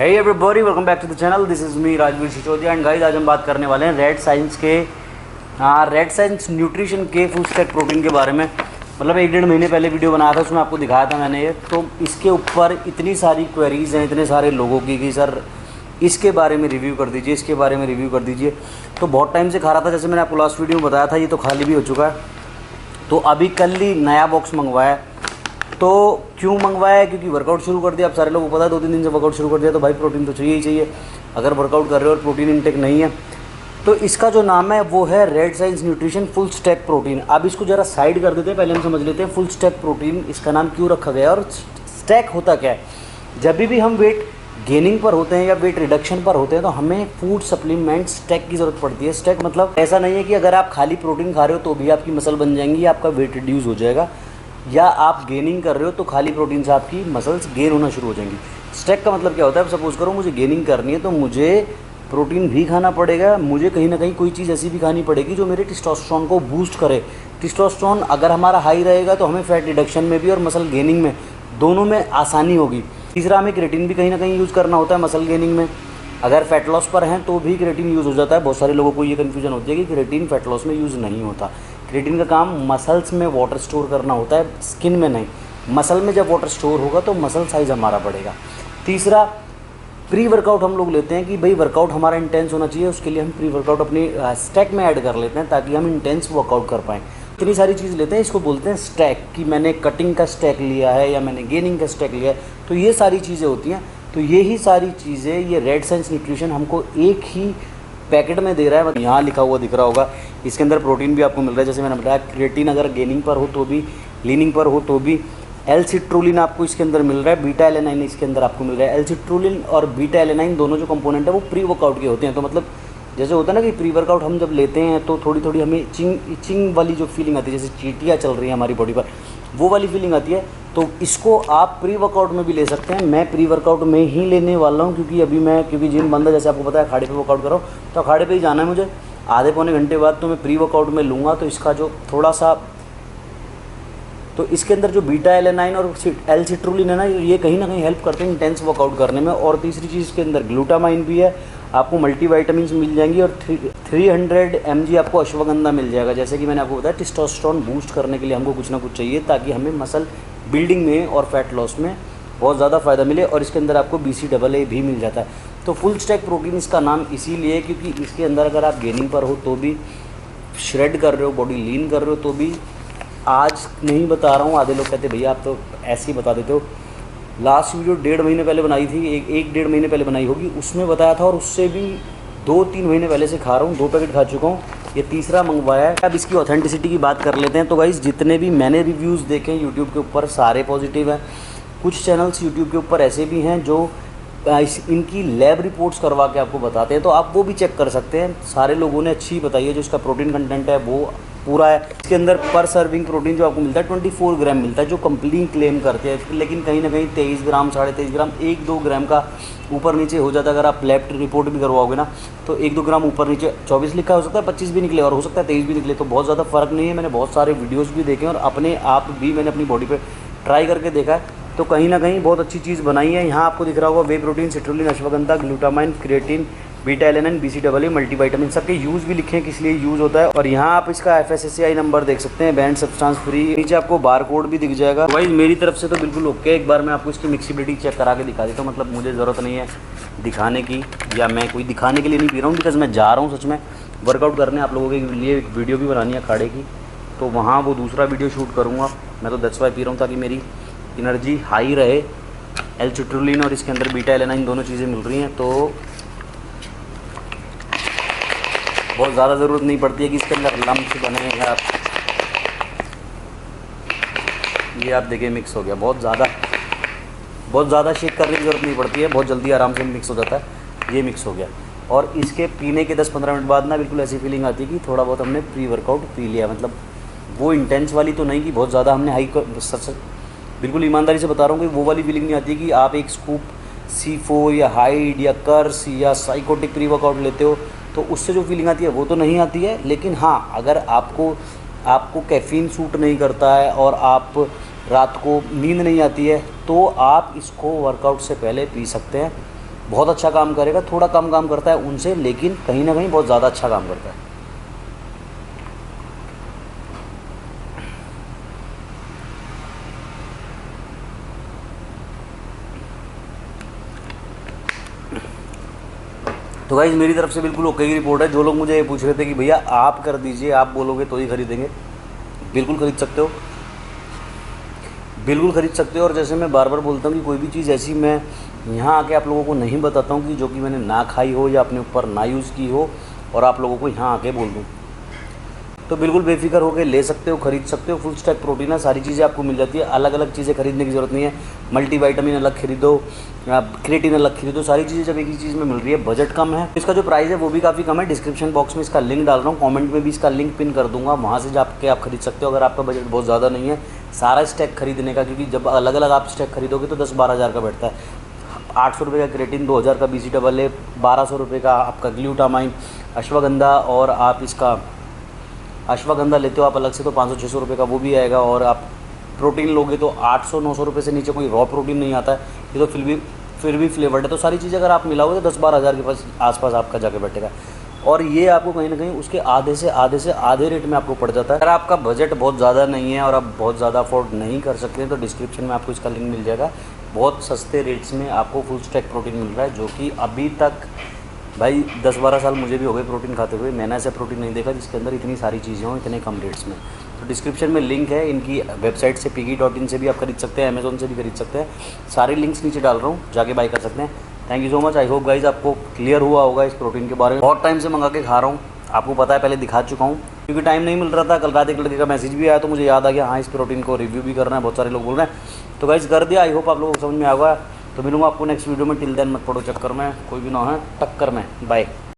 Hey everybody, welcome back to the channel. This is me Rajveer Sisodia and guys आज हम बात करने वाले हैं रेड साइंस न्यूट्रिशन के फुल स्टैक प्रोटीन के बारे में। मतलब 1-1.5 महीने पहले वीडियो बनाया था, उसमें आपको दिखाया था मैंने ये। तो इसके ऊपर इतनी सारी क्वेरीज़ हैं इतने सारे लोगों की कि सर इसके बारे में रिव्यू कर दीजिए, इसके बारे में रिव्यू कर दीजिए। तो बहुत टाइम से खा रहा था, जैसे मैंने आपको लास्ट वीडियो में बताया था। ये तो खाली भी हो चुका है, तो अभी कल ही नया बॉक्स मंगवाया। तो क्यों मंगवाया है? क्योंकि वर्कआउट शुरू कर दिया। अब सारे लोगों को पता है 2-3 दिन से वर्कआउट शुरू कर दिया, तो भाई प्रोटीन तो चाहिए ही चाहिए। अगर वर्कआउट कर रहे हो और प्रोटीन इंटेक नहीं है, तो इसका जो नाम है वो है red science nutrition full stack protein. अब इसको ज़रा साइड कर देते हैं, पहले हम समझ लेते हैं फुल स्टैक प्रोटीन इसका नाम क्यों रखा गया और स्टैक होता क्या है। जब भी हम वेट गेनिंग पर होते हैं या वेट रिडक्शन पर होते हैं, तो हमें फूड सप्लीमेंट स्टैक की ज़रूरत पड़ती है। स्टैक मतलब ऐसा नहीं है कि अगर आप खाली प्रोटीन खा रहे हो तो भी आपकी मसल बन जाएंगी, आपका वेट रिड्यूस हो जाएगा, या आप गेनिंग कर रहे हो तो खाली प्रोटीन से आपकी मसल्स गेन होना शुरू हो जाएंगी। स्टैक का मतलब क्या होता है? अब सपोज करो मुझे गेनिंग करनी है, तो मुझे प्रोटीन भी खाना पड़ेगा, मुझे कहीं ना कहीं कोई चीज़ ऐसी भी खानी पड़ेगी जो मेरे टेस्टोस्टेरोन को बूस्ट करे। टेस्टोस्टेरोन अगर हमारा हाई रहेगा तो हमें फैट रिडक्शन में भी और मसल गेनिंग में दोनों में आसानी होगी। तीसरा, हमें क्रेटिन भी कहीं ना कहीं यूज़ करना होता है मसल गेनिंग में। अगर फैट लॉस पर हैं तो भी क्रेटिन यूज़ हो जाता है। बहुत सारे लोगों को ये कन्फ्यूजन होती है कि क्रेटिन फैट लॉस में यूज़ नहीं होता। क्रेटिन का काम मसल्स में वाटर स्टोर करना होता है, स्किन में नहीं। मसल में जब वाटर स्टोर होगा तो मसल साइज़ हमारा बढ़ेगा। तीसरा, प्री वर्कआउट हम लोग लेते हैं कि भाई वर्कआउट हमारा इंटेंस होना चाहिए, उसके लिए हम प्री वर्कआउट अपनी स्टैक में ऐड कर लेते हैं ताकि हम इंटेंस वर्कआउट कर पाएँ। इतनी सारी चीज़ लेते हैं, इसको बोलते हैं स्टैक, कि मैंने कटिंग का स्टैक लिया है या मैंने गेनिंग का स्टैक लिया है। तो ये सारी चीज़ें होती हैं। तो यही सारी चीज़ें ये रेड साइंस न्यूट्रिशन हमको एक ही पैकेट में दे रहा है। मतलब यहाँ लिखा हुआ दिख रहा होगा, इसके अंदर प्रोटीन भी आपको मिल रहा है। जैसे मैंने बताया, क्रेटिन अगर गेनिंग पर हो तो भी, लीनिंग पर हो तो भी। एल-सिट्रुलिन आपको इसके अंदर मिल रहा है, बीटा एलेनाइन इसके अंदर आपको मिल रहा है। एल-सिट्रुलिन और बीटा एलेनाइन दोनों जो कंपोनेंट है वो प्री वर्कआउट के होते हैं। तो मतलब जैसे होता है ना कि प्री वर्कआउट हम जब लेते हैं तो थोड़ी थोड़ी हमें इचिंग वाली जो फीलिंग आती है, जैसे चींटियाँ चल रही हैं हमारी बॉडी पर, वो वाली फीलिंग आती है। तो इसको आप प्री वर्कआउट में भी ले सकते हैं। मैं प्री वर्कआउट में ही लेने वाला हूँ, क्योंकि जिम बंद है, जैसे आपको पता है अखाड़े पे वर्कआउट करो, तो अखाड़े पे ही जाना है मुझे। आधे पौने घंटे बाद तो मैं प्री वर्कआउट में लूँगा। तो इसका जो थोड़ा सा, तो इसके अंदर जो बीटा एलेनाइन और एल-सिट्रुलिन है ना, ये कहीं ना कहीं हेल्प करते हैं इंटेंस वर्कआउट करने में। और तीसरी चीज़ इसके अंदर ग्लूटामाइन भी है, आपको मल्टीविटामिन्स मिल जाएंगी, और 300 mg आपको अश्वगंधा मिल जाएगा। जैसे कि मैंने आपको बताया, टेस्टोस्टेरोन बूस्ट करने के लिए हमको कुछ ना कुछ चाहिए ताकि हमें मसल बिल्डिंग में और फैट लॉस में बहुत ज़्यादा फ़ायदा मिले। और इसके अंदर आपको BCAA भी मिल जाता है। तो फुल स्टैक प्रोटीन इसका नाम इसीलिए क्योंकि इसके अंदर अगर आप गेनिंग पर हो तो भी, श्रेड कर रहे हो, बॉडी लीन कर रहे हो तो भी, आज नहीं बता रहा हूँ। आधे लोग कहते भैया आप तो ऐसे ही बता देते हो। लास्ट वीडियो 1.5 महीने पहले बनाई थी, एक 1.5 महीने पहले बनाई होगी, उसमें बताया था। और उससे भी 2-3 महीने पहले से खा रहा हूँ, 2 पैकेट खा चुका हूँ, ये तीसरा मंगवाया है। अब इसकी ऑथेंटिसिटी की बात कर लेते हैं। तो गाइस, जितने भी मैंने रिव्यूज़ देखे यूट्यूब के ऊपर सारे पॉजिटिव हैं। कुछ चैनल्स यूट्यूब के ऊपर ऐसे भी हैं जो इनकी लैब रिपोर्ट्स करवा के आपको बताते हैं, तो आप वो भी चेक कर सकते हैं। सारे लोगों ने अच्छी बताई है। जो इसका प्रोटीन कंटेंट है वो पूरा है। इसके अंदर पर सर्विंग प्रोटीन जो आपको मिलता है 24 ग्राम मिलता है, जो कंपनी क्लेम करते हैं। लेकिन कहीं ना कहीं 23 ग्राम, 23.5 ग्राम, 1-2 ग्राम का ऊपर नीचे हो जाता है। अगर आप लैब रिपोर्ट भी करवाओगे ना, तो 1-2 ग्राम ऊपर नीचे, 24 लिखा हो सकता है 25 भी निकले, और हो सकता है 23 भी निकले। तो बहुत ज़्यादा फ़र्क नहीं है। मैंने बहुत सारे वीडियोज़ भी देखे और अपने आप भी मैंने अपनी बॉडी पर ट्राई करके देखा है। तो कहीं ना कहीं बहुत अच्छी चीज़ बनाई है। यहाँ आपको दिख रहा होगा whey protein, citrulline, ashwagandha, glutamine, creatine, beta alanine, BCAA, multivitamin, सबके यूज़ भी लिखे हैं किस लिए यूज़ होता है। और यहाँ आप इसका FSSAI नंबर देख सकते हैं, बैंड सब्सटेंस फ्री। नीचे आपको बार कोड भी दिख जाएगा। भाई मेरी तरफ से तो बिल्कुल ओके। एक बार मैं आपको इसकी मिक्सिबिलिटी चेक करा के दिखा देता हूँ। मतलब मुझे ज़रूरत नहीं है दिखाने की, या मैं कोई दिखाने के लिए नहीं पी रहा हूँ, बिकॉज मैं जा रहा हूँ सच में वर्कआउट करने। आप लोगों के लिए एक वीडियो भी बनानी है अखाड़े की, तो वहाँ वो दूसरा वीडियो शूट करूँगा। मैं तो दैट्स व्हाई पी रहा हूँ ताकि मेरी एनर्जी हाई रहे। एल-सिट्रुलिन और इसके अंदर बीटा एलेनाइन दोनों चीज़ें मिल रही हैं, तो बहुत ज़्यादा ज़रूरत नहीं पड़ती है कि इसके अंदर लम्स बने हैं। आप ये आप देखिए मिक्स हो गया। बहुत ज़्यादा शेक करने की ज़रूरत नहीं पड़ती है, बहुत जल्दी आराम से मिक्स हो जाता है। ये मिक्स हो गया, और इसके पीने के 10-15 मिनट बाद ना बिल्कुल ऐसी फीलिंग आती है कि थोड़ा बहुत हमने प्री वर्कआउट पी लिया। मतलब वो इंटेंस वाली तो नहीं कि बहुत ज़्यादा हमने हाई, बिल्कुल ईमानदारी से बता रहा हूँ कि वो वाली फीलिंग नहीं आती है कि आप एक स्कूप C4 या हाइड या कर्स या साइकोटिक प्री वर्कआउट लेते हो तो उससे जो फीलिंग आती है वो तो नहीं आती है। लेकिन हाँ, अगर आपको कैफ़ीन सूट नहीं करता है और आप रात को नींद नहीं आती है, तो आप इसको वर्कआउट से पहले पी सकते हैं। बहुत अच्छा काम करेगा, थोड़ा कम काम करता है उनसे, लेकिन कहीं ना कहीं बहुत ज़्यादा अच्छा काम करता है। तो गाइस मेरी तरफ से बिल्कुल ओके की रिपोर्ट है। जो लोग मुझे ये पूछ रहे थे कि भैया आप कर दीजिए, आप बोलोगे तो ही खरीदेंगे, बिल्कुल खरीद सकते हो, बिल्कुल खरीद सकते हो। और जैसे मैं बार बार बोलता हूँ कि कोई भी चीज़ ऐसी मैं यहाँ आके आप लोगों को नहीं बताता हूँ कि जो कि मैंने ना खाई हो या अपने ऊपर ना यूज़ की हो और आप लोगों को यहाँ आके बोल दूँ। तो बिल्कुल बेफिक्र होकर ले सकते हो, खरीद सकते हो। फुल स्टैक प्रोटीन है, सारी चीज़ें आपको मिल जाती है। अलग अलग चीज़ें खरीदने की ज़रूरत नहीं है। मल्टीविटामिन अलग खरीदो, क्रिएटिन अलग खरीदो, सारी चीज़ें जब एक ही चीज़ में मिल रही है, बजट कम है। इसका जो प्राइस है वो भी काफ़ी कम है। डिस्क्रिप्शन बॉक्स में इसका लिंक डाल रहा हूँ, कमेंट में भी इसका लिंक पिन कर दूंगा, वहाँ से जाके आप खरीद सकते हो अगर आपका बजट बहुत ज़्यादा नहीं है सारा स्टैक खरीदने का। क्योंकि जब अलग अलग आप स्टैक खरीदोगे तो 10-12 हज़ार का बैठता है। 800 रुपये का क्रिएटिन, 2000 का BC डबल है, 1200 रुपये का आपका ग्लूटामाइन, अश्वगंधा, और आप इसका अश्वगंधा लेते हो आप अलग से तो 500-600 रुपये का वो भी आएगा। और आप प्रोटीन लोगे तो 800-900 रुपये से नीचे कोई रॉ प्रोटीन नहीं आता है। ये तो फिर भी फ्लेवर्ड है। तो सारी चीज़ें अगर आप मिलाओगे तो 10-12 हज़ार के पास आसपास आपका जाके बैठेगा। और ये आपको कहीं ना कहीं उसके आधे रेट में आपको पड़ जाता है। अगर आपका बजट बहुत ज़्यादा नहीं है और आप बहुत ज़्यादा अफोर्ड नहीं कर सकते तो डिस्क्रिप्शन में आपको इसका लिंक मिल जाएगा। बहुत सस्ते रेट्स में आपको फुल स्टैक प्रोटीन मिल रहा है, जो कि अभी तक भाई 10-12 साल मुझे भी हो गए प्रोटीन खाते हुए, मैंने ऐसा प्रोटीन नहीं देखा जिसके अंदर इतनी सारी चीज़ें हों इतने कम रेट्स में। तो डिस्क्रिप्शन में लिंक है इनकी वेबसाइट से, piggy.in से भी आप खरीद सकते हैं, अमेजोन से भी खरीद सकते हैं। सारे लिंक्स नीचे डाल रहा हूँ, जाके बाई कर सकते हैं। Thank you so much. I hope guys आपको क्लियर हुआ होगा इस प्रोटीन के बारे में। बहुत टाइम से मंगा के खा रहा हूँ, आपको पता है, पहले दिखा चुका हूँ, क्योंकि टाइम नहीं मिल रहा था। कल रात एक लड़के का मैसेज भी आया तो मुझे याद आ गया, हाँ इस प्रोटीन को रिव्यू भी करना है, बहुत सारे लोग बोल रहे हैं। तो गाइज कर दिया। आई होप आप लोगों को समझ में आ गया। तो मिलूंगा आपको नेक्स्ट वीडियो में। टिल देन मत पड़ो चक्कर में, कोई भी ना है टक्कर में। बाय।